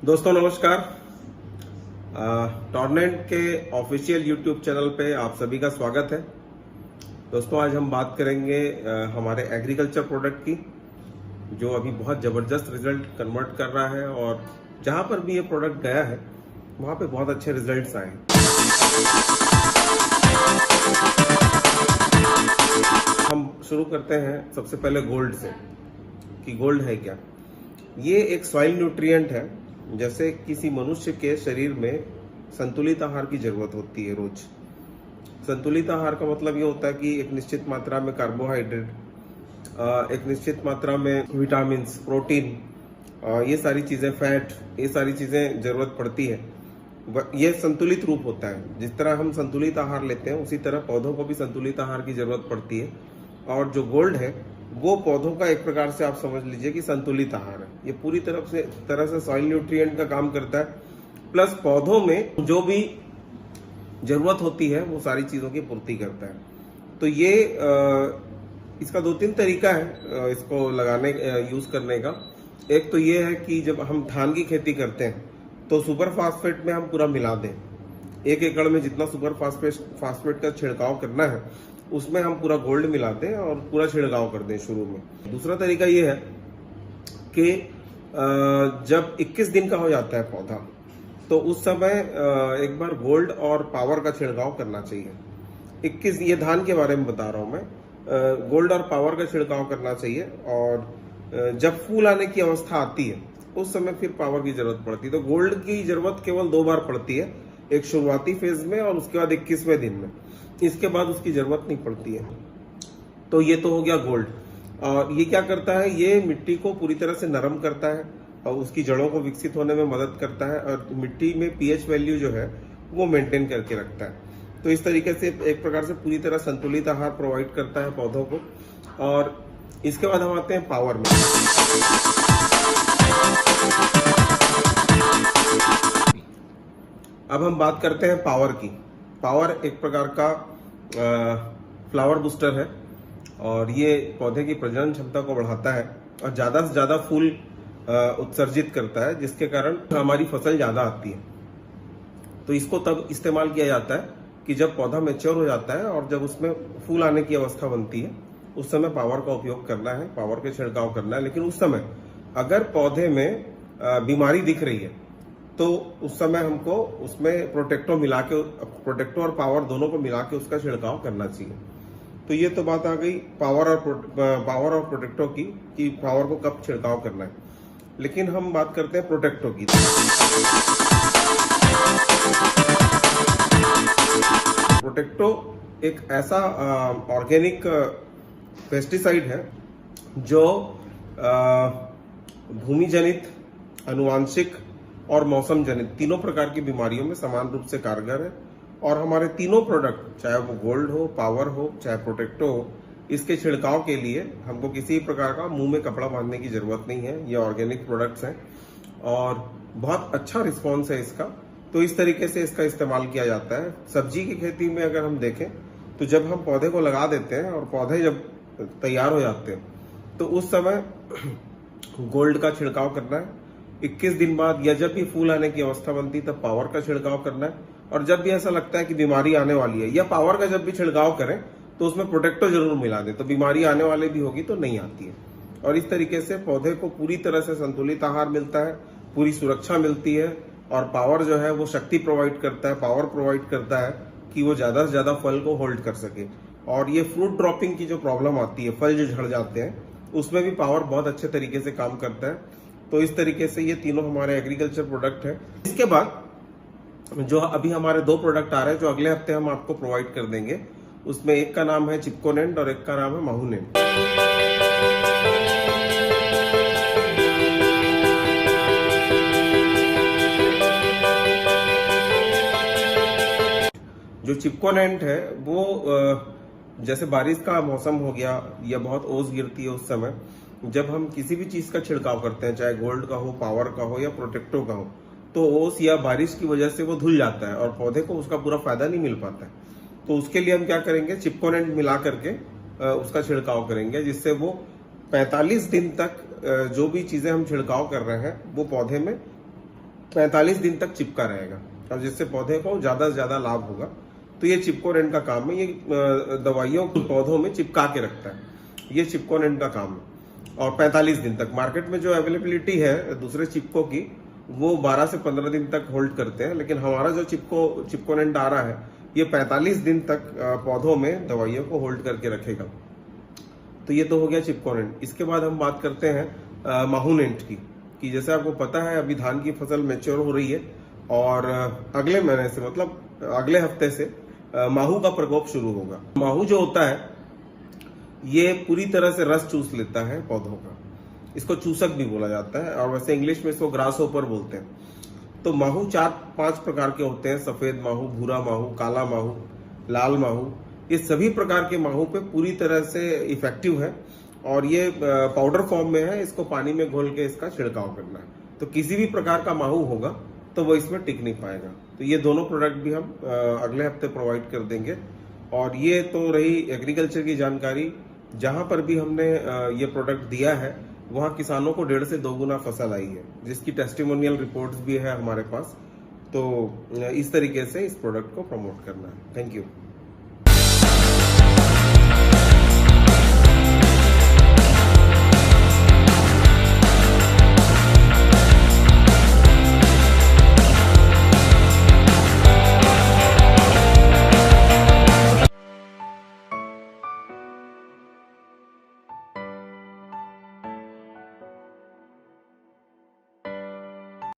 दोस्तों नमस्कार। टॉर्नेंट के ऑफिशियल यूट्यूब चैनल पे आप सभी का स्वागत है। दोस्तों आज हम बात करेंगे हमारे एग्रीकल्चर प्रोडक्ट की, जो अभी बहुत ज़बरदस्त रिजल्ट कन्वर्ट कर रहा है और जहां पर भी ये प्रोडक्ट गया है वहां पे बहुत अच्छे रिजल्ट्स आए हैं। हम शुरू करते हैं सबसे पहले गोल्ड से कि गोल्ड है क्या। ये एक सॉइल न्यूट्रिएंट है। जैसे किसी मनुष्य के शरीर में संतुलित आहार की जरूरत होती है रोज। संतुलित आहार का मतलब ये होता है कि एक निश्चित मात्रा में कार्बोहाइड्रेट, एक निश्चित मात्रा में विटामिन, प्रोटीन, ये सारी चीजें, फैट, ये सारी चीजें जरूरत पड़ती है। ये संतुलित रूप होता है। जिस तरह हम संतुलित आहार लेते हैं उसी तरह पौधों को भी संतुलित आहार की जरूरत पड़ती है। और जो गोल्ड है वो पौधों का एक प्रकार से आप समझ लीजिए कि संतुलित आहार है। ये पूरी तरह से सॉइल न्यूट्रिएंट का काम करता है, प्लस पौधों में जो भी जरूरत होती है वो सारी चीजों की पूर्ति करता है। तो ये इसका 2-3 तरीका है इसको लगाने, यूज करने का। एक तो ये है कि जब हम धान की खेती करते हैं तो सुपर फास्फेट में हम पूरा मिला दें। 1 एकड़ में जितना सुपर फास्फेट का छिड़काव करना है उसमें हम पूरा गोल्ड मिला दें और पूरा छिड़काव कर दें शुरू में। दूसरा तरीका ये है कि जब 21 दिन का हो जाता है पौधा तो उस समय एक बार गोल्ड और पावर का छिड़काव करना चाहिए। 21, ये धान के बारे में बता रहा हूं मैं। गोल्ड और पावर का छिड़काव करना चाहिए और जब फूल आने की अवस्था आती है उस समय फिर पावर की जरूरत पड़ती है। तो गोल्ड की जरूरत केवल 2 बार पड़ती है, एक शुरुआती फेज में और उसके बाद 21वें दिन में। इसके बाद उसकी जरूरत नहीं पड़ती है। तो ये तो हो गया गोल्ड। और ये क्या करता है, ये मिट्टी को पूरी तरह से नरम करता है और उसकी जड़ों को विकसित होने में मदद करता है और मिट्टी में पीएच वैल्यू जो है वो मेंटेन करके रखता है। तो इस तरीके से एक प्रकार से पूरी तरह संतुलित आहार प्रोवाइड करता है पौधों को। और इसके बाद हम आते हैं पावर में। अब हम बात करते हैं पावर की। पावर एक प्रकार का फ्लावर बूस्टर है और ये पौधे की प्रजनन क्षमता को बढ़ाता है और ज्यादा से ज्यादा फूल उत्सर्जित करता है, जिसके कारण हमारी फसल ज्यादा आती है। तो इसको तब इस्तेमाल किया जाता है कि जब पौधा मैच्योर हो जाता है और जब उसमें फूल आने की अवस्था बनती है उस समय पावर का उपयोग करना है, पावर के छिड़काव करना है। लेकिन उस समय अगर पौधे में बीमारी दिख रही है तो उस समय हमको उसमें प्रोटेक्टो और पावर दोनों को मिला के उसका छिड़काव करना चाहिए। तो ये तो बात आ गई पावर और प्रोटेक्टो की कि पावर को कब छिड़काव करना है। लेकिन हम बात करते हैं प्रोटेक्टो की। प्रोटेक्टो एक ऐसा ऑर्गेनिक पेस्टिसाइड है जो भूमि जनित, अनुवांशिक और मौसम जनित तीनों प्रकार की बीमारियों में समान रूप से कारगर है। और हमारे तीनों प्रोडक्ट, चाहे वो गोल्ड हो, पावर हो, चाहे प्रोटेक्टो हो, इसके छिड़काव के लिए हमको किसी प्रकार का मुंह में कपड़ा बांधने की जरूरत नहीं है। ये ऑर्गेनिक प्रोडक्ट्स हैं और बहुत अच्छा रिस्पॉन्स है इसका। तो इस तरीके से इसका इस्तेमाल किया जाता है। सब्जी की खेती में अगर हम देखें तो जब हम पौधे को लगा देते हैं और पौधे जब तैयार हो जाते हैं तो उस समय गोल्ड का छिड़काव करना है। 21 दिन बाद या जब भी फूल आने की अवस्था बनती तब पावर का छिड़काव करना है। और जब भी ऐसा लगता है कि बीमारी आने वाली है या पावर का जब भी छिड़काव करें तो उसमें प्रोटेक्टो जरूर मिला दें, तो बीमारी आने वाली भी होगी तो नहीं आती है। और इस तरीके से पौधे को पूरी तरह से संतुलित आहार मिलता है, पूरी सुरक्षा मिलती है और पावर जो है वो शक्ति प्रोवाइड करता है, पावर प्रोवाइड करता है कि वो ज्यादा से ज्यादा फल को होल्ड कर सके। और ये फ्रूट ड्रॉपिंग की जो प्रॉब्लम आती है, फल जो झड़ जाते हैं, उसमें भी पावर बहुत अच्छे तरीके से काम करता है। तो इस तरीके से ये तीनों हमारे एग्रीकल्चर प्रोडक्ट है। इसके बाद जो अभी हमारे 2 प्रोडक्ट आ रहे हैं जो अगले हफ्ते हम आपको प्रोवाइड कर देंगे, उसमें एक का नाम है चिपकोनेंट और एक का नाम है माहूनेंट। जो चिपकोनेंट है वो जैसे बारिश का मौसम हो गया या बहुत ओस गिरती है उस समय जब हम किसी भी चीज का छिड़काव करते हैं, चाहे गोल्ड का हो, पावर का हो या प्रोटेक्टो का हो, तो ओस या बारिश की वजह से वो धुल जाता है और पौधे को उसका पूरा फायदा नहीं मिल पाता है। तो उसके लिए हम क्या करेंगे, चिपकोनेंट मिला करके उसका छिड़काव करेंगे, जिससे वो 45 दिन तक जो भी चीजें हम छिड़काव कर रहे हैं वो पौधे में 45 दिन तक चिपका रहेगा और जिससे पौधे को ज्यादा से ज्यादा लाभ होगा। तो ये चिपकोनेंट का काम है, ये दवाइयों को पौधों में चिपका के रखता है, ये चिपकोनेंट का काम है। और 45 दिन तक मार्केट में जो अवेलेबिलिटी है दूसरे चिपको की, वो 12 से 15 दिन तक होल्ड करते हैं, लेकिन हमारा जो चिपकोनेंट आ रहा है ये 45 दिन तक पौधों में दवाइयों को होल्ड करके रखेगा। तो ये तो हो गया चिपकोनेंट। इसके बाद हम बात करते हैं माहूनेंट की, कि जैसे आपको पता है अभी धान की फसल मैच्योर हो रही है और अगले महीने से मतलब अगले हफ्ते से माहू का प्रकोप शुरू होगा। माहू जो होता है ये पूरी तरह से रस चूस लेता है पौधों का, इसको चूसक भी बोला जाता है और वैसे इंग्लिश में इसको ग्रास होपर बोलते हैं। तो माहू 4-5 प्रकार के होते हैं, सफेद माहू, भूरा माहू, काला माहू, लाल माहू। ये सभी प्रकार के माहू पे पूरी तरह से इफेक्टिव है और ये पाउडर फॉर्म में है, इसको पानी में घोल के इसका छिड़काव करना है। तो किसी भी प्रकार का माहू होगा तो वो इसमें टिक नहीं पाएगा। तो ये दोनों प्रोडक्ट भी हम अगले हफ्ते प्रोवाइड कर देंगे। और ये तो रही एग्रीकल्चर की जानकारी। जहां पर भी हमने ये प्रोडक्ट दिया है वहां किसानों को 1.5 से 2 गुना फसल आई है, जिसकी टेस्टिमोनियल रिपोर्ट्स भी है हमारे पास। तो इस तरीके से इस प्रोडक्ट को प्रमोट करना है। Thank you.